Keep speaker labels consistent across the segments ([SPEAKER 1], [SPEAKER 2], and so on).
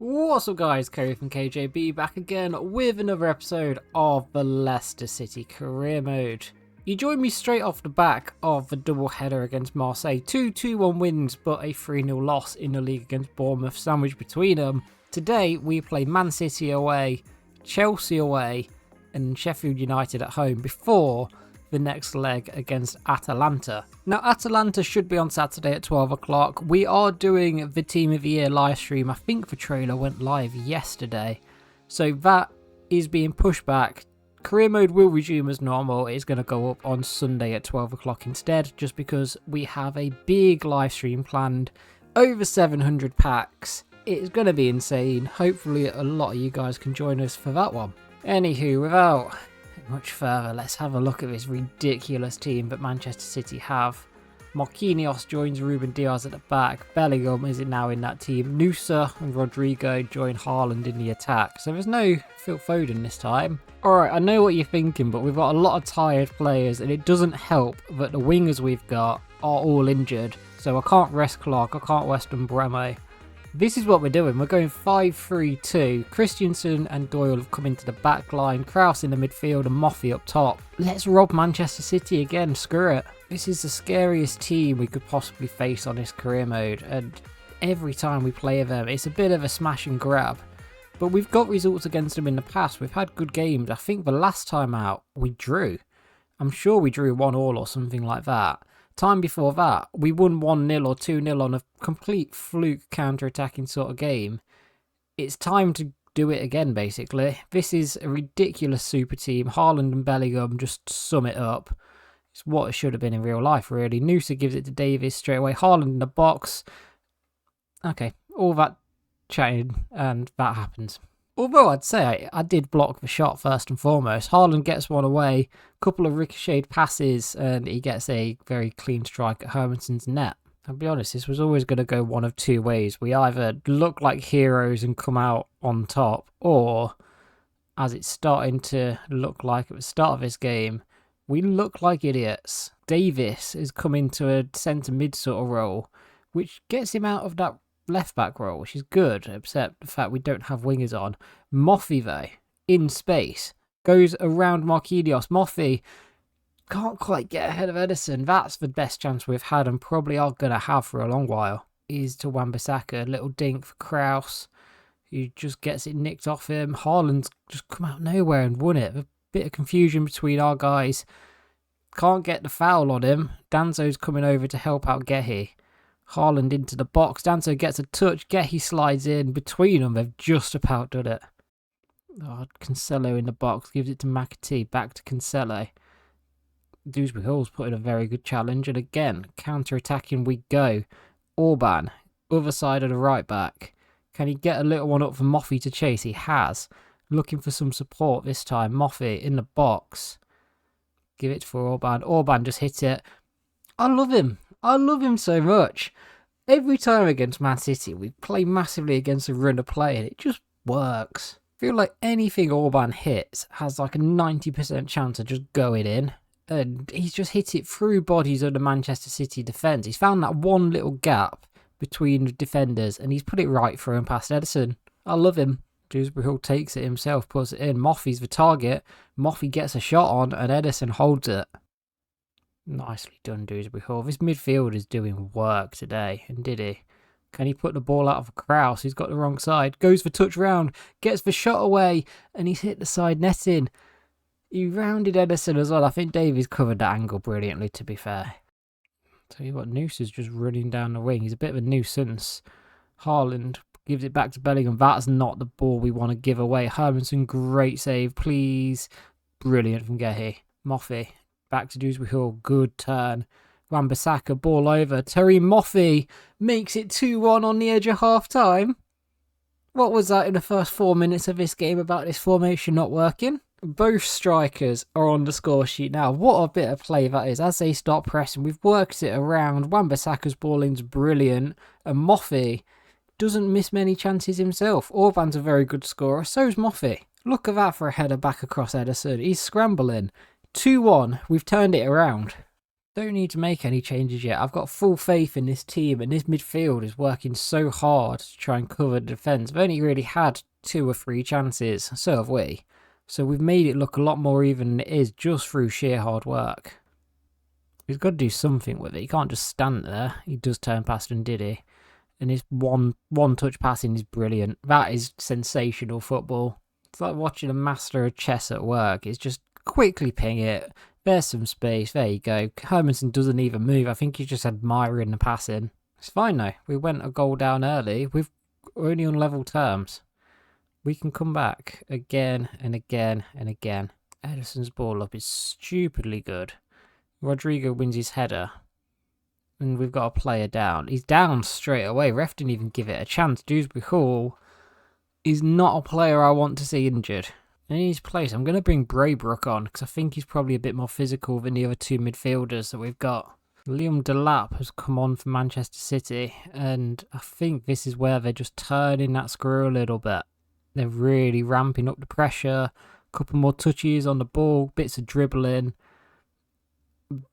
[SPEAKER 1] What's up guys, Kerry from KJB back again with another episode of the Leicester City career mode. You joined me straight off the back of the double header against Marseille, 2-2-1 wins but a 3-0 loss in the league against Bournemouth sandwiched between them. Today we play Man City away, Chelsea away and Sheffield United at home before the next leg against Atalanta. Now Atalanta should be on Saturday at 12 o'clock. We are doing the Team of the Year live stream. I think the trailer went live yesterday. So that is being pushed back. Career mode will resume as normal. It's going to go up on Sunday at 12 o'clock instead, just because we have a big live stream planned. Over 700 packs. It's going to be insane. Hopefully a lot of you guys can join us for that one. Anywho, without much further, let's have a look at this ridiculous team that Manchester City have. Marquinhos joins Ruben Diaz at the back. Bellingham is now in that team. Nusa and Rodrigo join Haaland in the attack. So there's no Phil Foden this time. Alright, I know what you're thinking, but we've got a lot of tired players and it doesn't help that the wingers we've got are all injured. So I can't rest Clark, I can't rest Bremo. This is what we're doing. We're going 5-3-2. Christensen and Doyle have come into the back line. Krause in the midfield and Moffey up top. Let's rob Manchester City again. Screw it. This is the scariest team we could possibly face on this career mode. And every time we play them, it's a bit of a smash and grab. But we've got results against them in the past. We've had good games. I think the last time out, we drew. I'm sure we drew 1-1 or something like that. Time before that, we won 1-0 or 2-0 on a complete fluke counter-attacking sort of game. It's time to do it again, basically. This is a ridiculous super team. Haaland and Bellingham just sum it up. It's what it should have been in real life, really. Nusa gives it to Davies straight away. Haaland in the box. Okay, all that chatting and that happens. Although I'd say I did block the shot first and foremost. Haaland gets one away, couple of ricocheted passes, and he gets a very clean strike at Hermanson's net. I'll be honest, this was always going to go one of two ways. We either look like heroes and come out on top, or, as it's starting to look like at the start of this game, we look like idiots. Davies has come into a centre mid sort of role, which gets him out of that left back role, which is good, except the fact we don't have wingers on. Moffey, though, in space, goes around Marquinhos. Moffey can't quite get ahead of Edison. That's the best chance we've had and probably are going to have for a long while. Is to Wan-Bissaka. Little dink for Krause, who just gets it nicked off him. Haaland's just come out of nowhere and won it. A bit of confusion between our guys. Can't get the foul on him. Danzo's coming over to help out Gehi. Haaland into the box. Danzo gets a touch. Gehi slides in. Between them, they've just about done it. Oh, Cancelo in the box. Gives it to McAtee. Back to Cancelo. Dewsbury Hall's put in a very good challenge. And again, counter-attacking we go. Orban, other side of the right back. Can he get a little one up for Moffey to chase? He has. Looking for some support this time. Moffey in the box. Give it for Orban. Orban just hit it. I love him. I love him so much. Every time against Man City, we play massively against a run of play and it just works. I feel like anything Orban hits has like a 90% chance of just going in. And he's just hit it through bodies of the Manchester City defence. He's found that one little gap between the defenders and he's put it right through and past Edison. I love him. Dewsbury Hall takes it himself, puts it in. Moffey's the target. Moffey gets a shot on and Edison holds it. Nicely done, Dewsbury Hall. This midfield is doing work today, and did he? Can he put the ball out of Krause? He's got the wrong side. Goes for touch round, gets the shot away, and he's hit the side netting. He rounded Edison as well. I think Davies covered that angle brilliantly, to be fair. Tell you what, Noose is just running down the wing. He's a bit of a nuisance. Haaland gives it back to Bellingham. That's not the ball we want to give away. Hermanson, great save, please. Brilliant from Gehi. Moffey. Back to Dewsbury Hall, good turn. Wan-Bissaka, ball over. Terry Moffey makes it 2-1 on the edge of half-time. What was that in the first 4 minutes of this game about this formation not working? Both strikers are on the score sheet now. What a bit of play that is. As they start pressing, we've worked it around. Wan-Bissaka's ball in's brilliant. And Moffey doesn't miss many chances himself. Orban's a very good scorer, so's Moffey. Look at that for a header back across Edison. He's scrambling. 2-1, we've turned it around. Don't need to make any changes yet. I've got full faith in this team, and this midfield is working so hard to try and cover the defence. We've only really had 2 or 3 chances, so have we. So we've made it look a lot more even than it is just through sheer hard work. He's got to do something with it. He can't just stand there. He does turn past and did he? And his one touch passing is brilliant. That is sensational football. It's like watching a master of chess at work. It's just quickly ping it. There's some space. There you go. Hermanson doesn't even move. I think he's just admiring the passing. It's fine though. We went a goal down early. We're only on level terms. We can come back again and again and again. Edison's ball up is stupidly good. Rodrigo wins his header. And we've got a player down. He's down straight away. Ref didn't even give it a chance. Dewsbury Hall is not a player I want to see injured. In his place, I'm going to bring Braybrook on because I think he's probably a bit more physical than the other 2 midfielders that we've got. Liam Delap has come on for Manchester City, and I think this is where they're just turning that screw a little bit. They're really ramping up the pressure. A couple more touches on the ball, bits of dribbling.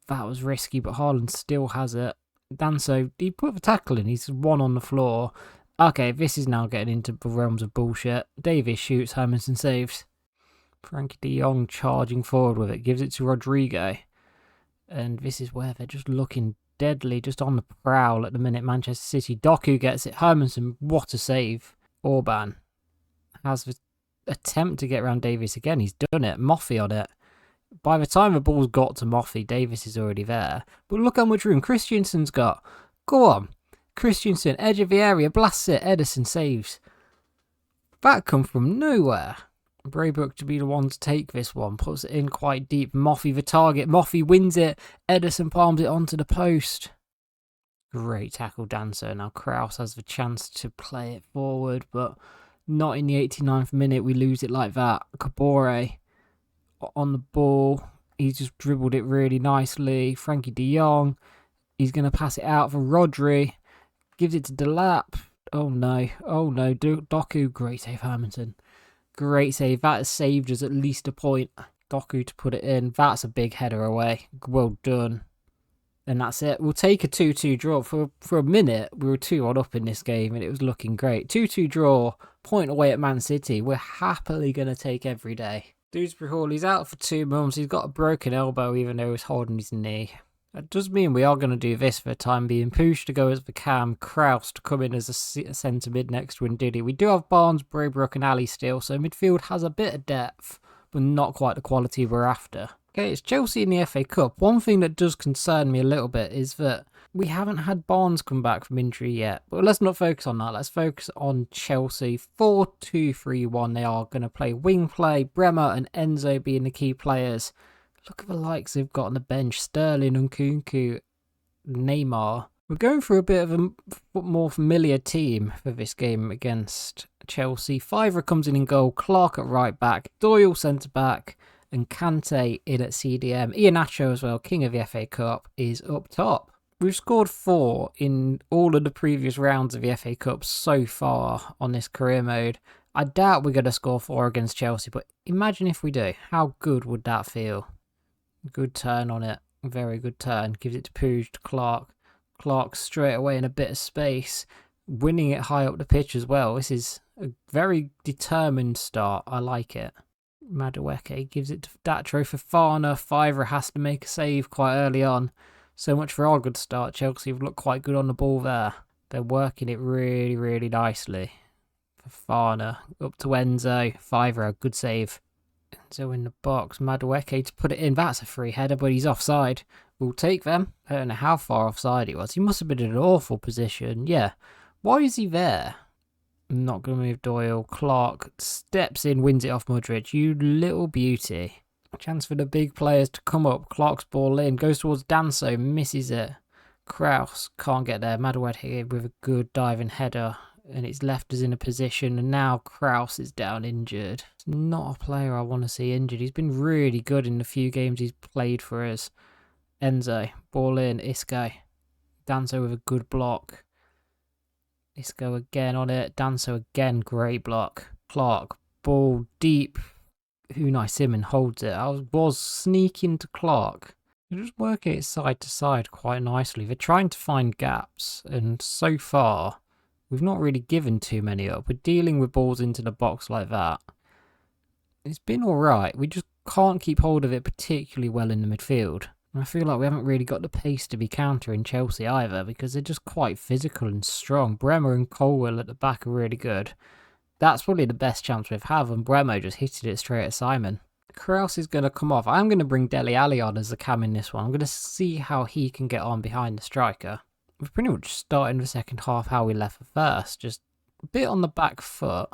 [SPEAKER 1] That was risky, but Haaland still has it. Danso, he put the tackle in. He's 1 on the floor. Okay, this is now getting into the realms of bullshit. Davies shoots, Hermanson saves. Frankie de Jong charging forward with it, gives it to Rodrigo. And this is where they're just looking deadly, just on the prowl at the minute. Manchester City. Doku gets it. Hermanson, what a save. Orban has the attempt to get around Davies again. He's done it. Moffey on it. By the time the ball's got to Moffey, Davies is already there. But look how much room Christensen's got. Go on. Christensen, edge of the area, blasts it. Edison saves. That come from nowhere. Braybrook to be the one to take this one. Puts it in quite deep. Moffey the target. Moffey wins it. Edison palms it onto the post. Great tackle, Danso. Now Kraus has the chance to play it forward, but not in the 89th minute. We lose it like that. Kabore on the ball. He's just dribbled it really nicely. Frankie de Jong. He's going to pass it out for Rodri. Gives it to Delap. Oh no. Oh no. Doku. Great save, Hermanson. Great save. That has saved us at least a point. Doku to put it in. That's a big header away. Well done. And that's it. We'll take a 2-2 draw. For a minute, we were 2-1 up in this game and it was looking great. 2-2 draw. Point away at Man City. We're happily going to take every day. Dewsbury Hall, he's out for 2 months. He's got a broken elbow even though he's holding his knee. That does mean we are going to do this for the time being. Pooch to go as the cam, Kraus to come in as a centre mid next to Ndidi. We do have Barnes, Braybrook and Ali still, so midfield has a bit of depth, but not quite the quality we're after. Okay, it's Chelsea in the FA Cup. One thing that does concern me a little bit is that we haven't had Barnes come back from injury yet. But let's not focus on that. Let's focus on Chelsea. 4-2-3-1. They are going to play wing play. Bremer and Enzo being the key players. Look at the likes they've got on the bench. Sterling, Nkunku, Neymar. We're going for a bit of a more familiar team for this game against Chelsea. Fiver comes in goal. Clark at right back. Doyle centre back. And Kante in at CDM. Iheanacho as well, king of the FA Cup, is up top. We've scored 4 in all of the previous rounds of the FA Cup so far on this career mode. I doubt we're going to score 4 against Chelsea, but imagine if we do. How good would that feel? Good turn on it. Very good turn. Gives it to Puig, to Clark. Clark straight away in a bit of space. Winning it high up the pitch as well. This is a very determined start. I like it. Madueke gives it to Datro for Fana. Fiver has to make a save quite early on. So much for our good start. Chelsea have looked quite good on the ball there. They're working it really, really nicely. For Fana. Up to Enzo. Fiver, a good save. Enzo in the box. Madueke to put it in. That's a free header, but he's offside. We'll take them. I don't know how far offside he was. He must have been in an awful position. Yeah. Why is he there? Not going to move Doyle. Clark steps in, wins it off Mudridge. You little beauty. Chance for the big players to come up. Clark's ball in. Goes towards Danso. Misses it. Kraus can't get there. Madueke with a good diving header. And it's left us in a position. And now Kraus is down injured. It's not a player I want to see injured. He's been really good in the few games he's played for us. Enzo. Ball in. Isco. Danso with a good block. Isco again on it. Danso again. Great block. Clark. Ball deep. Unai Simon holds it. I was sneaking to Clark. They're just working it side to side quite nicely. They're trying to find gaps, and so far, we've not really given too many up. We're dealing with balls into the box like that. It's been alright. We just can't keep hold of it particularly well in the midfield. And I feel like we haven't really got the pace to be countering Chelsea either, because they're just quite physical and strong. Bremer and Colwell at the back are really good. That's probably the best chance we've had, and Bremo just hitted it straight at Simon. Kraus is going to come off. I'm going to bring Dele Alli on as the cam in this one. I'm going to see how he can get on behind the striker. We've pretty much started the second half how we left the first. Just a bit on the back foot,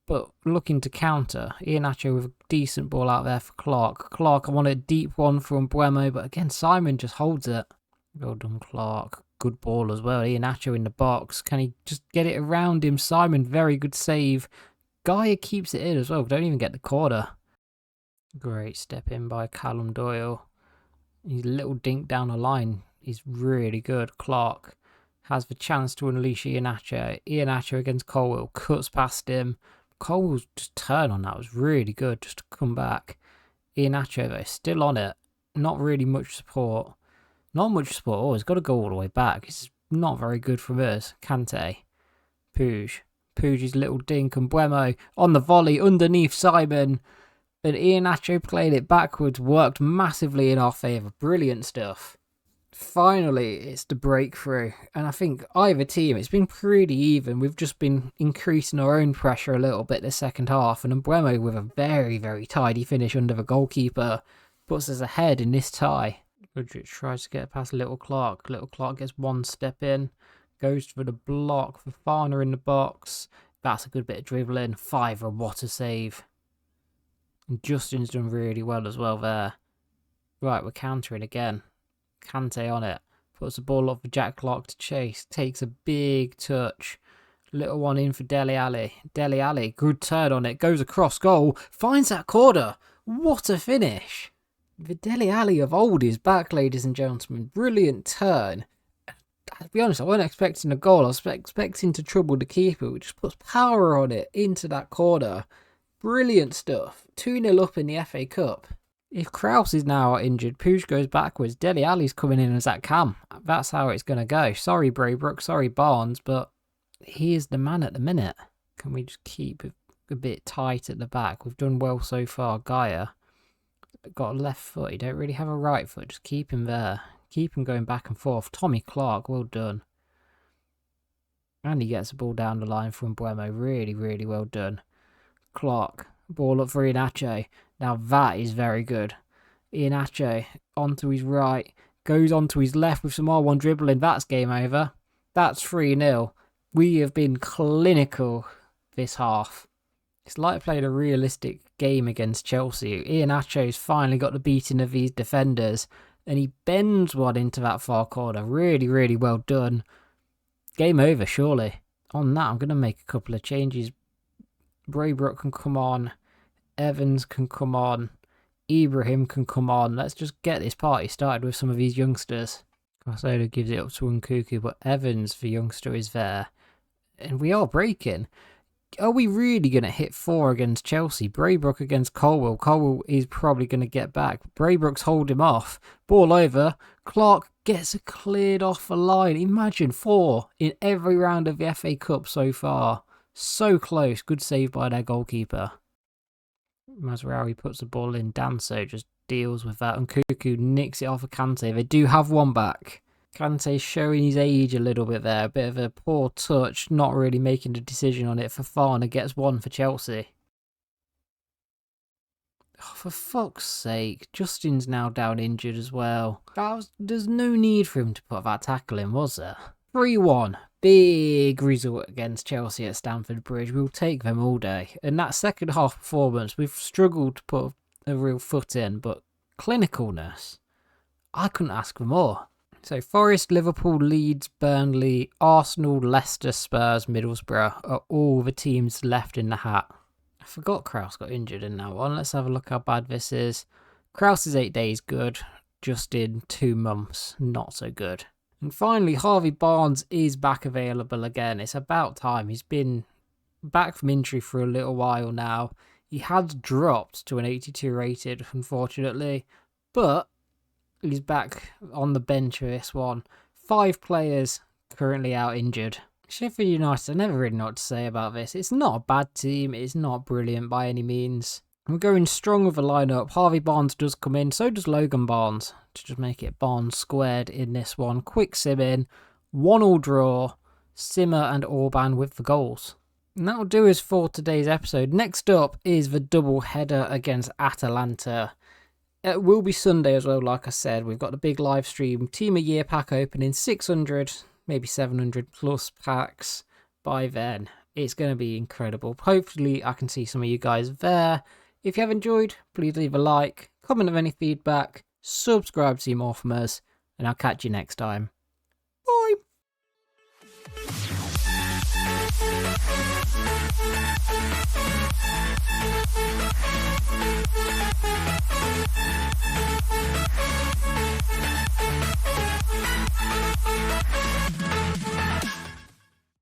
[SPEAKER 1] but looking to counter. Iheanacho with a decent ball out there for Clark. Clark, I want a deep one from Bremo, but again, Simon just holds it. Well done, Clark. Good ball as well. Iheanacho in the box. Can he just get it around him? Simon, very good save. Gaia keeps it in as well. Don't even get the corner. Great step in by Callum Doyle. His little dink down the line is really good. Clark has the chance to unleash Iheanacho. Iheanacho against Colwell. Cuts past him. Colwell's just turn on that was really good just to come back. Iheanacho though, still on it. Not really much support. Not much support. Oh, he's got to go all the way back. It's not very good from us. Kante. Puig. Puig's little dink and Bremo on the volley underneath Simon. And Iheanacho played it backwards, worked massively in our favour. Brilliant stuff. Finally, it's the breakthrough. And I think either team, it's been pretty even. We've just been increasing our own pressure a little bit the second half. And Bremo with a very, very tidy finish under the goalkeeper puts us ahead in this tie. Goodrich tries to get past Little Clark. Little Clark gets one step in. Goes for the block for Fana in the box. That's a good bit of dribbling. Fiver, what a save. And Justin's done really well as well there. Right, we're countering again. Kante on it. Puts the ball up for Jack Clark to chase. Takes a big touch. Little one in for Dele Alli. Dele Alli, good turn on it. Goes across goal. Finds that corner. What a finish. The Dele Alli of old is back, ladies and gentlemen. Brilliant turn. To be honest, I wasn't expecting a goal. I was expecting to trouble the keeper, which just puts power on it into that corner. Brilliant stuff. 2-0 up in the FA Cup. If Kraus is now injured, Puig goes backwards. Dele Alli's coming in as that cam. That's how it's going to go. Sorry, Braybrook. Sorry, Barnes. But he is the man at the minute. Can we just keep a bit tight at the back? We've done well so far. Gaia got a left foot. He don't really have a right foot. Just keep him there. Keep him going back and forth. Tommy Clark, well done. And he gets the ball down the line from Bremo. Really, really well done. Clark, ball up for Iheanacho. Now that is very good. Iheanacho onto his right, goes onto his left with some R1 dribbling. That's game over. That's 3-0. We have been clinical this half. It's like playing a realistic game against Chelsea. Iheanacho's finally got the beating of these defenders, and he bends one into that far corner. Really, really well done. Game over, surely. On that, I'm going to make a couple of changes. Braybrook can come on. Evans can come on. Ibrahim can come on. Let's just get this party started with some of these youngsters. Garcedo gives it up to Nkuku, but Evans, the youngster, is there. And we are breaking. Are we really going to hit 4 against Chelsea? Braybrook against Colwell. Colwell is probably going to get back. Braybrook's hold him off. Ball over. Clark gets it cleared off the line. Imagine 4 in every round of the FA Cup so far. So close. Good save by their goalkeeper. Mazraoui puts the ball in. Danso just deals with that. And Nkuku nicks it off of Kante. They do have one back. Kante showing his age a little bit there. A bit of a poor touch. Not really making a decision on it. Fofana gets one for Chelsea. Oh, for fuck's sake. Justin's now down injured as well. There's no need for him to put that tackle in, was there? 3-1. Big result against Chelsea at Stamford Bridge. We'll take them all day. And that second half performance, we've struggled to put a real foot in, but clinicalness, I couldn't ask for more. So Forest, Liverpool, Leeds, Burnley, Arsenal, Leicester, Spurs, Middlesbrough are all the teams left in the hat. I forgot Kraus got injured in that one. Let's have a look how bad this is. Kraus is 8 days good. Justin 2 months, not so good. And finally, Harvey Barnes is back available again. It's about time. He's been back from injury for a little while now. He had dropped to an 82 rated, unfortunately. But He's back on the bench for this one. 5 players currently out injured. Sheffield United, I never really know what to say about this. It's not a bad team. It's not brilliant by any means. We're going strong with a lineup. Harvey Barnes does come in. So does Logan Barnes. To just make it Barnes squared in this one. Quick sim in. 1-1 draw. Simmer and Orban with the goals. And that'll do us for today's episode. Next up is the double header against Atalanta. It will be Sunday as well, like I said. We've got the big live stream. Team of Year pack opening. 600, maybe 700 plus packs by then. It's going to be incredible. Hopefully I can see some of you guys there. If you have enjoyed, please leave a like, comment of any feedback, subscribe to see more from us, and I'll catch you next time. Bye!